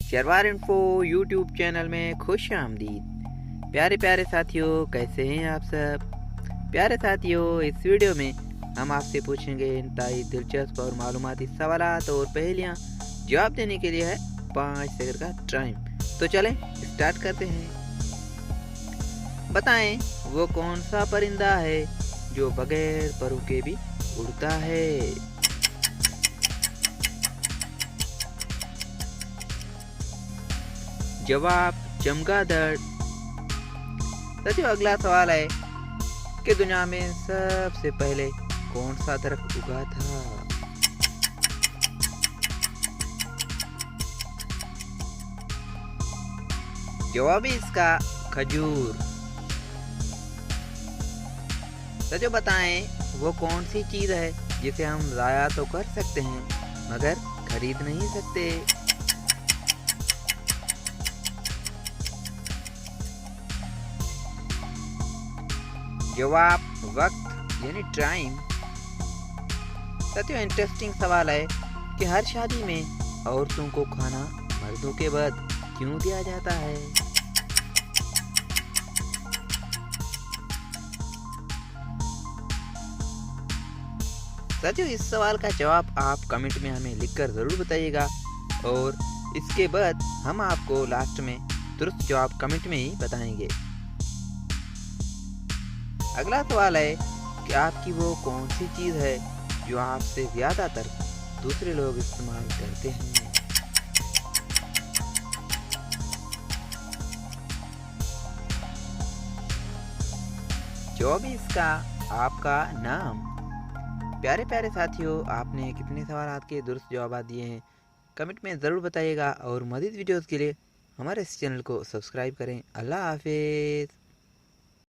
चरवार info YouTube channel में खुश आमदीद। प्यारे प्यारे साथियों, कैसे हैं आप सब। प्यारे साथियों, इस वीडियो में हम आपसे पूछेंगे इंतहाई दिलचस्प और मालूमाती सवालात और पहेलियाँ। जवाब देने के लिए है 5 सेकंड का टाइम। तो चलें स्टार्ट करते हैं। बताएं वो कौन सा परिंदा है जो बगैर परों के भी उड़ता है। जवाब चमगादड़। साथियों, अगला सवाल है कि दुनिया में सबसे पहले कौन सा दरख्त उगा था। जवाब है इसका खजूर। साथियों, बताएं वो कौन सी चीज है जिसे हम जाया तो कर सकते हैं मगर खरीद नहीं सकते। जवाब वक्त यानी टाइम। साथियों, इंटरेस्टिंग सवाल है कि हर शादी में औरतों को खाना मर्दों के बाद क्यों दिया जाता है। साथियों, इस सवाल का जवाब आप कमेंट में हमें लिखकर ज़रूर बताइएगा और इसके बाद हम आपको लास्ट में दुरुस्त जवाब कमेंट में ही बताएंगे। अगला सवाल है कि आपकी वो कौन सी चीज़ है जो आपसे ज़्यादातर दूसरे लोग इस्तेमाल करते हैं। जवाब इसका आपका नाम। प्यारे प्यारे साथियों, आपने कितने सवाल के दुरुस्त जवाब दिए हैं कमेंट में ज़रूर बताइएगा और मज़ीद वीडियोज़ के लिए हमारे इस चैनल को सब्सक्राइब करें। अल्लाह हाफिज़।